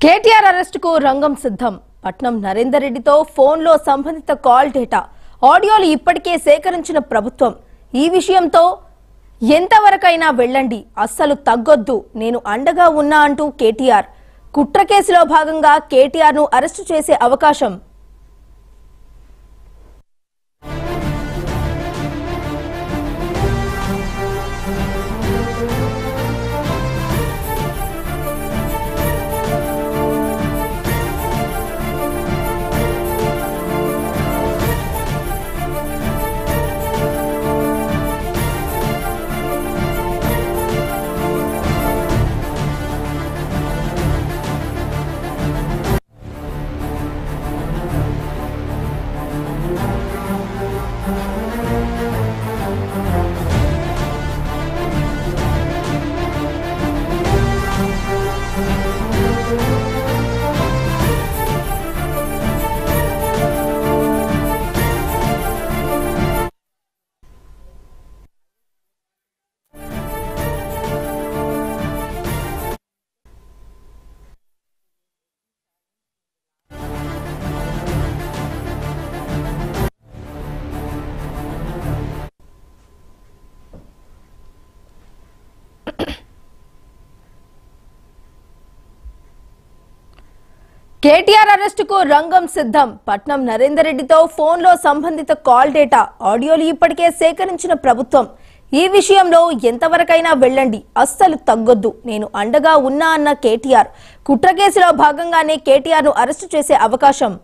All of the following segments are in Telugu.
కేటీఆర్ అరెస్టుకు రంగం సిద్ధం. పట్నం నరేందర్ రెడ్డితో ఫోన్లో సంబంధిత కాల్ డేటా, ఆడియోలు ఇప్పటికే సేకరించిన ప్రభుత్వం. ఈ విషయంతో ఎంతవరకైనా వెళ్ళండి, అస్సలు తగ్గొద్దు, నేను అండగా ఉన్నా అంటూ కేటీఆర్. కుట్ర కేసులో భాగంగా కేటీఆర్ ను అరెస్టు చేసే అవకాశం. కేటీఆర్ అరెస్టుకు రంగం సిద్ధం. పట్నం నరేందర్ రెడ్డితో ఫోన్లో సంబంధిత కాల్ డేటా, ఆడియోలు ఇప్పటికే సేకరించిన ప్రభుత్వం. ఈ విషయంలో ఎంతవరకైనా వెళ్ళండి, అస్సలు తగ్గొద్దు, నేను అండగా ఉన్నా అన్న కేటీఆర్. కుట్ర కేసులో భాగంగానే కేటీఆర్ ను అరెస్టు చేసే అవకాశం.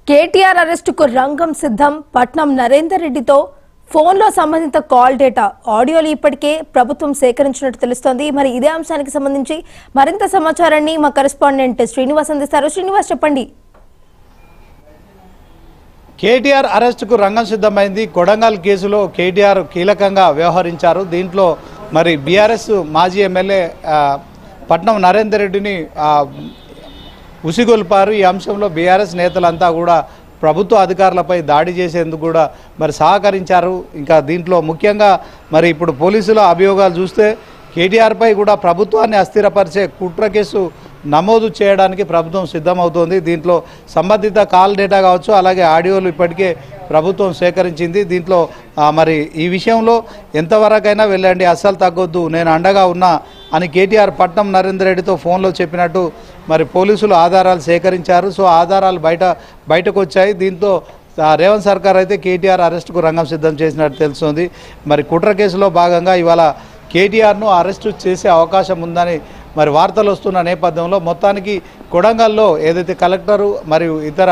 కేటీఆర్ అరెస్టుకు రంగం సిద్ధం. పట్నం నరేందర్ రెడ్డితో ఫోన్లో సంబంధిత కాల్ డేటా, ఆడియోలు ఇప్పటికే ప్రభుత్వం సేకరించినట్టు తెలుస్తోంది. మరి ఇదే అంశానికి సంబంధించి మరింత సమాచారాన్ని మా కరెస్పాండెంట్ శ్రీనివాస్ అందిస్తారు. శ్రీనివాస్, చెప్పండి. కేటీఆర్ అరెస్టుకు రంగం సిద్ధమైంది. కొడంగల్ కేసులో కేటీఆర్ కీలకంగా వ్యవహరించారు. దీంట్లో మరి బీఆర్ఎస్ మాజీ ఎమ్మెల్యే పట్నం నరేందర్ రెడ్డిని ఉసిగొల్పారు. ఈ అంశంలో బీఆర్ఎస్ నేతలంతా కూడా ప్రభుత్వ అధికారులపై దాడి చేసేందుకు కూడా మరి సహకరించారు. ఇంకా దీంట్లో ముఖ్యంగా మరి ఇప్పుడు పోలీసుల అభియోగాలు చూస్తే కేటీఆర్పై కూడా ప్రభుత్వాన్ని అస్థిరపరిచే కుట్ర కేసు నమోదు చేయడానికి ప్రభుత్వం సిద్ధమవుతోంది. దీంట్లో సంబంధిత కాల్ డేటా కావచ్చు, అలాగే ఆడియోలు ఇప్పటికే ప్రభుత్వం సేకరించింది. దీంట్లో మరి ఈ విషయంలో ఎంతవరకైనా వెళ్ళండి, అస్సలు తగ్గొద్దు, నేను అండగా ఉన్నా అని కేటీఆర్ పట్నం నరేందర్ రెడ్డితో ఫోన్లో చెప్పినట్టు మరి పోలీసులు ఆధారాలు సేకరించారు. సో ఆధారాలు బయటకు వచ్చాయి. దీంతో రేవంత్ సర్కార్ అయితే కేటీఆర్ అరెస్టుకు రంగం సిద్ధం చేసినట్టు తెలుస్తుంది. మరి కుట్ర కేసులో భాగంగా ఇవాళ కేటీఆర్ను అరెస్టు చేసే అవకాశం ఉందని మరి వార్తలు వస్తున్న నేపథ్యంలో మొత్తానికి కొడంగల్లో ఏదైతే కలెక్టరు మరియు ఇతర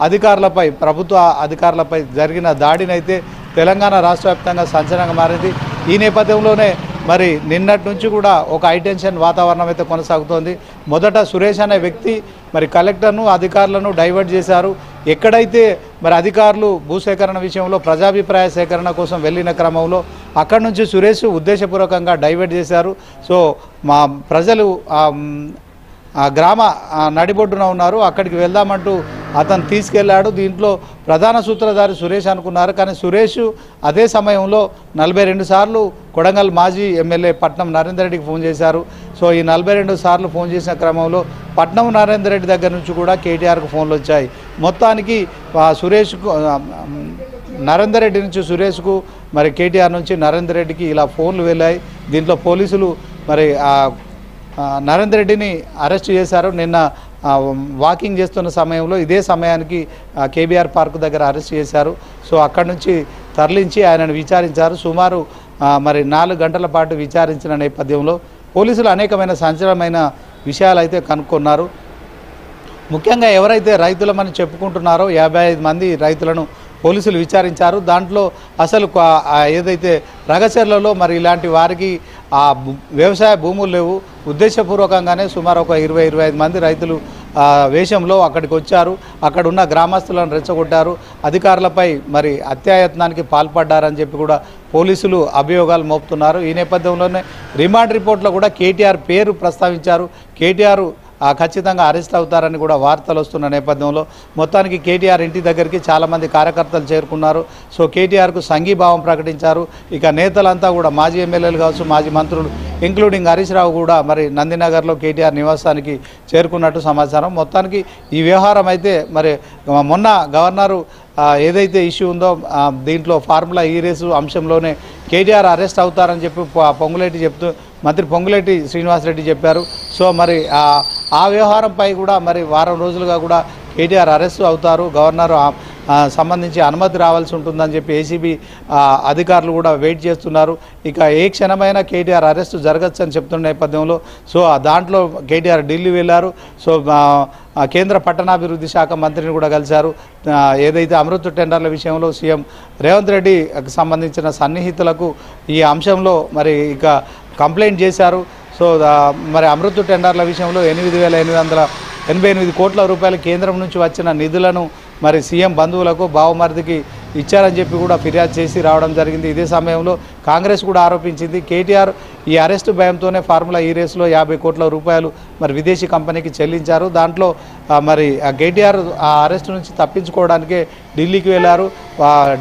అధికారులపై, ప్రభుత్వ అధికారులపై జరిగిన దాడినైతే తెలంగాణ రాష్ట్ర వ్యాప్తంగా సంచలనంగా మారింది. ఈ నేపథ్యంలోనే మరి నిన్నటి నుంచి కూడా ఒక హైటెన్షన్ వాతావరణం అయితే కొనసాగుతోంది. మొదట సురేష్ అనే వ్యక్తి మరి కలెక్టర్ను, అధికారులను డైవర్ట్ చేశారు. ఎక్కడైతే మరి అధికారులు భూసేకరణ విషయంలో ప్రజాభిప్రాయ సేకరణ కోసం వెళ్ళిన క్రమంలో అక్కడి నుంచి సురేష్ ఉద్దేశపూర్వకంగా డైవర్ట్ చేశారు. సో మా ప్రజలు ఆ గ్రామ నడిబొడ్డున ఉన్నారు, అక్కడికి వెళ్దామంటూ అతను తీసుకెళ్లాడు. దీంట్లో ప్రధాన సూత్రధారి సురేష్ అనుకున్నారు, కానీ సురేష్ అదే సమయంలో 42 సార్లు కొడంగల్ మాజీ ఎమ్మెల్యే పట్నం నరేందర్ రెడ్డికి ఫోన్ చేశారు. సో ఈ 42 సార్లు ఫోన్ చేసిన క్రమంలో పట్నం నరేందర్ రెడ్డి దగ్గర నుంచి కూడా కేటీఆర్కు ఫోన్లు వచ్చాయి. మొత్తానికి సురేష్కు నరేందర్ రెడ్డి నుంచి సురేష్కు మరి కేటీఆర్ నుంచి నరేందర్ రెడ్డికి ఇలా ఫోన్లు వెళ్ళాయి. దీంట్లో పోలీసులు మరి నరేందర్ రెడ్డిని అరెస్ట్ చేశారు. నిన్న వాకింగ్ చేస్తున్న సమయంలో ఇదే సమయానికి కేబీఆర్ పార్క్ దగ్గర అరెస్ట్ చేశారు. సో అక్కడి నుంచి తరలించి ఆయనను విచారించారు. సుమారు మరి 4 గంటల పాటు విచారించిన నేపథ్యంలో పోలీసులు అనేకమైన సంచలనమైన విషయాలు అయితే కనుక్కున్నారు. ముఖ్యంగా ఎవరైతే రైతులమని చెప్పుకుంటున్నారో 55 మంది రైతులను పోలీసులు విచారించారు. దాంట్లో అసలు ఏదైతే రగచెర్లలో మరి ఇలాంటి వారికి వ్యవసాయ భూములు లేవు, ఉద్దేశపూర్వకంగానే సుమారు ఒక 20-25 మంది రైతులు వేషంలో అక్కడికి వచ్చారు. అక్కడ ఉన్న గ్రామస్తులను రెచ్చగొట్టారు, అధికారులపై మరి అత్యాయత్నానికి పాల్పడ్డారని చెప్పి కూడా పోలీసులు అభియోగాలు మోపుతున్నారు. ఈ నేపథ్యంలోనే రిమాండ్ రిపోర్ట్లో కూడా కేటీఆర్ పేరు ప్రస్తావించారు. కేటీఆర్ ఖచ్చితంగా అరెస్ట్ అవుతారని కూడా వార్తలు వస్తున్న నేపథ్యంలో మొత్తానికి కేటీఆర్ ఇంటి దగ్గరికి చాలామంది కార్యకర్తలు చేరుకున్నారు. సో కేటీఆర్కు సంఘీభావం ప్రకటించారు. ఇక నేతలంతా కూడా మాజీ ఎమ్మెల్యేలు కావచ్చు, మాజీ మంత్రులు ఇంక్లూడింగ్ హరీష్ రావు కూడా మరి నందినగర్లో కేటీఆర్ నివాసానికి చేరుకున్నట్టు సమాచారం. మొత్తానికి ఈ వ్యవహారం అయితే మరి మొన్న గవర్నరు ఏదైతే ఇష్యూ ఉందో దీంట్లో ఫార్ములా ఈ రేసు అంశంలోనే కేటీఆర్ అరెస్ట్ అవుతారని చెప్పి పొంగులేటి చెప్తూ మంత్రి పొంగులేటి శ్రీనివాసరెడ్డి చెప్పారు. సో మరి ఆ వ్యవహారంపై కూడా మరి వారం రోజులుగా కూడా కేటీఆర్ అరెస్ట్ అవుతారు, గవర్నర్ సంబంధించి అనుమతి రావాల్సి ఉంటుందని చెప్పి ఏసీబీ అధికారులు కూడా వెయిట్ చేస్తున్నారు. ఇక ఏ క్షణమైనా కేటీఆర్ అరెస్ట్ జరగచ్చు అని చెప్తున్న నేపథ్యంలో సో దాంట్లో కేటీఆర్ ఢిల్లీ వెళ్ళారు. సో కేంద్ర పట్టణాభివృద్ధి శాఖ మంత్రిని కూడా కలిశారు. ఏదైతే అమృత్ టెండర్ల విషయంలో సీఎం రేవంత్ రెడ్డికి సంబంధించిన సన్నిహితులకు ఈ అంశంలో మరి ఇక కంప్లైంట్ చేశారు. సో మరి అమృత్ టెండర్ల విషయంలో 8,888 కోట్ల రూపాయలు కేంద్రం నుంచి వచ్చిన నిధులను మరి సీఎం బంధువులకు బావమరిదికి ఇచ్చారని చెప్పి కూడా ఫిర్యాదు చేసి రావడం జరిగింది. ఇదే సమయంలో కాంగ్రెస్ కూడా ఆరోపించింది కేటీఆర్ ఈ అరెస్టు భయంతోనే ఫార్ములా ఈ రేసులో 50 కోట్ల రూపాయలు మరి విదేశీ కంపెనీకి చెల్లించారు. దాంట్లో మరి కేటీఆర్ ఆ అరెస్టు నుంచి తప్పించుకోవడానికే ఢిల్లీకి వెళ్ళారు.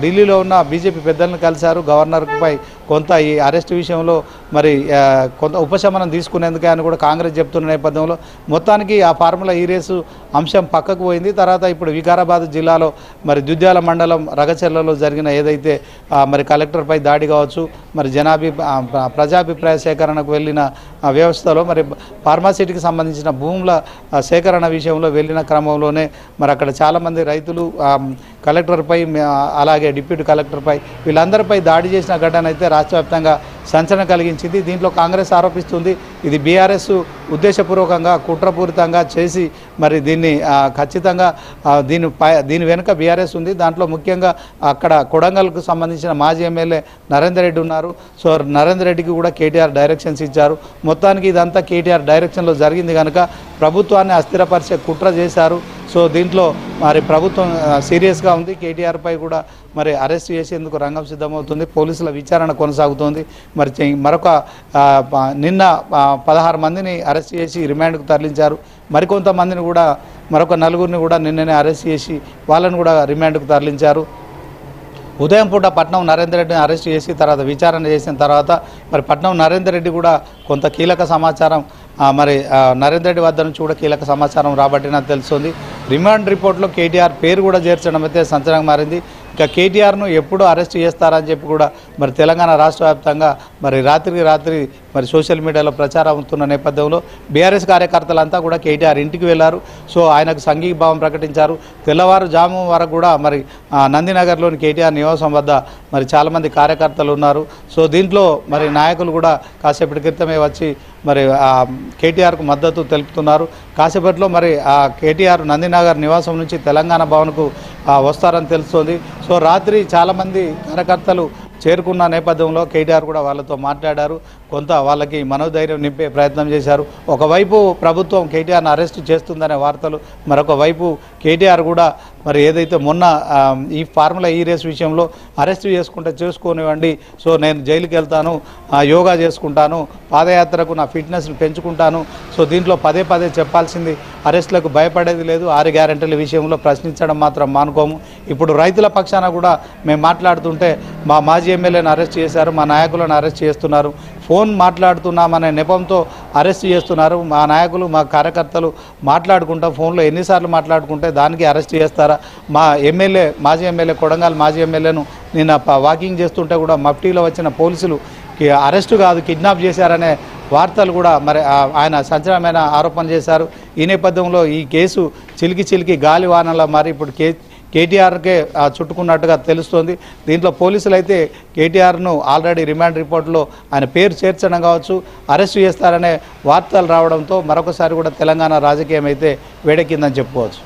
ఢిల్లీలో ఉన్న బీజేపీ పెద్దలను కలిశారు. గవర్నర్పై కొంత ఈ అరెస్టు విషయంలో మరి కొంత ఉపశమనం తీసుకునేందుకే అని కూడా కాంగ్రెస్ చెప్తున్న నేపథ్యంలో మొత్తానికి ఆ ఫార్ములా ఈ రేసు అంశం పక్కకు పోయింది. తర్వాత ఇప్పుడు వికారాబాద్ జిల్లాలో మరి దుద్యాల మండలం రగచెర్లలో జరిగిన ఏదైతే మరి కలెక్టర్పై దాడి కావచ్చు, మరి ప్రజాభిప్రాయ సేకరణకు వెళ్ళిన వ్యవస్థలో మరి ఫార్మాసిటీకి సంబంధించిన భూముల సేకరణ విషయంలో వెళ్ళిన క్రమంలోనే మరి అక్కడ చాలామంది రైతులు కలెక్టర్పై అలాగే డిప్యూటీ కలెక్టర్పై వీళ్ళందరిపై దాడి చేసిన ఘటన అయితే రాష్ట్ర వ్యాప్తంగా సంచలనం కలిగించింది. దీంట్లో కాంగ్రెస్ ఆరోపిస్తుంది ఇది బీఆర్ఎస్ ఉద్దేశపూర్వకంగా కుట్రపూరితంగా చేసి మరి దీన్ని ఖచ్చితంగా దీని వెనుక బీఆర్ఎస్ ఉంది. దాంట్లో ముఖ్యంగా అక్కడ కొడంగల్కు సంబంధించిన మాజీ ఎమ్మెల్యే నరేందర్ రెడ్డి ఉన్నారు. సో నరేందర్ రెడ్డికి కూడా కేటీఆర్ డైరెక్షన్స్ ఇచ్చారు. మొత్తానికి ఇదంతా కేటీఆర్ డైరెక్షన్లో జరిగింది కనుక ప్రభుత్వాన్ని అస్థిరపరిచే కుట్ర చేశారు. సో దీంట్లో మరి ప్రభుత్వం సీరియస్గా ఉంది. కేటీఆర్పై కూడా మరి అరెస్ట్ చేసేందుకు రంగం సిద్ధమవుతుంది. పోలీసుల విచారణ కొనసాగుతోంది. మరి మరొక నిన్న 16 మందిని అరెస్ట్ చేసి రిమాండ్కు తరలించారు. మరికొంతమందిని కూడా మరొక 4గురిని కూడా నిన్ననే అరెస్ట్ చేసి వాళ్ళని కూడా రిమాండ్కు తరలించారు. ఉదయం పూట పట్నం నరేందర్ రెడ్డిని అరెస్ట్ చేసి తర్వాత విచారణ చేసిన తర్వాత మరి పట్నం నరేందర్ రెడ్డి కూడా కొంత కీలక సమాచారం మరి నరేందర్ రెడ్డి వద్ద నుంచి కూడా కీలక సమాచారం రాబట్టినట్టు తెలుస్తుంది. రిమాండ్ రిపోర్ట్లో కేటీఆర్ పేరు కూడా చేర్చడం అయితే సంచలనంగా మారింది. ఇక కేటీఆర్ను ఎప్పుడు అరెస్ట్ చేస్తారని చెప్పి కూడా మరి తెలంగాణ రాష్ట్ర వ్యాప్తంగా మరి రాత్రికి రాత్రి మరి సోషల్ మీడియాలో ప్రచారం అవుతున్న నేపథ్యంలో బీఆర్ఎస్ కార్యకర్తలంతా కూడా కేటీఆర్ ఇంటికి వెళ్లారు. సో ఆయనకు సంఘీభావం ప్రకటించారు. తెల్లవారుజాము వరకు కూడా మరి నందినగర్లోని కేటీఆర్ నివాసం వద్ద మరి చాలామంది కార్యకర్తలు ఉన్నారు. సో దీంట్లో మరి నాయకులు కూడా కాసేపటి క్రితమే వచ్చి మరి కేటీఆర్కు మద్దతు తెలుపుతున్నారు. కాసేపట్లో మరి కేటీఆర్ నందినగర్ నివాసం నుంచి తెలంగాణ భవన్కు వస్తారని తెలుస్తోంది. సో రాత్రి చాలామంది కార్యకర్తలు చేరుకున్న నేపథ్యంలో కేటీఆర్ కూడా వాళ్ళతో మాట్లాడారు. కొంత వాళ్ళకి మనోధైర్యం నింపే ప్రయత్నం చేశారు. ఒకవైపు ప్రభుత్వం కేటీఆర్ను అరెస్ట్ చేస్తుందనే వార్తలు, మరొక వైపు కేటీఆర్ కూడా మరి ఏదైతే మొన్న ఈ ఫార్ములా ఈ రేస్ విషయంలో అరెస్ట్ చేసుకుంటే చేసుకోనివ్వండి, సో నేను జైలుకి వెళ్తాను, యోగా చేసుకుంటాను, పాదయాత్రకు నా ఫిట్నెస్ని పెంచుకుంటాను, సో దీంట్లో పదే పదే చెప్పాల్సింది అరెస్టులకు భయపడేది లేదు, 6 గ్యారెంటీల విషయంలో ప్రశ్నించడం మాత్రం మానుకోము. ఇప్పుడు రైతుల పక్షాన కూడా మేము మాట్లాడుతుంటే మా మాజీ ఎమ్మెల్యేని అరెస్ట్ చేశారు, మా నాయకులను అరెస్ట్ చేస్తున్నారు, ఫోన్ మాట్లాడుతున్నామనే నెపంతో అరెస్ట్ చేస్తున్నారు, మా నాయకులు మా కార్యకర్తలు మాట్లాడుకుంటా ఫోన్లో ఎన్నిసార్లు మాట్లాడుకుంటే దానికి అరెస్ట్ చేస్తారా? మా ఎమ్మెల్యే మాజీ ఎమ్మెల్యే కొడంగల్ మాజీ ఎమ్మెల్యేను నిన్న వాకింగ్ చేస్తుంటే కూడా మఫ్టీలో వచ్చిన పోలీసులు అరెస్టు కాదు కిడ్నాప్ చేశారనే వార్తలు కూడా మరి ఆయన సంచలనమైన ఆరోపణ చేశారు. ఈ నేపథ్యంలో ఈ కేసు చిలికి గాలివానలా మరి ఇప్పుడు కేటీఆర్కే చుట్టుకున్నట్టుగా తెలుస్తోంది. దీంట్లో పోలీసులు అయితే కేటీఆర్ను ఆల్రెడీ రిమాండ్ రిపోర్ట్లో ఆయన పేరు చేర్చడం కావచ్చు, అరెస్టు చేస్తారనే వార్తలు రావడంతో మరొకసారి కూడా తెలంగాణ రాజకీయం అయితే వేడెక్కిందని చెప్పుకోవచ్చు.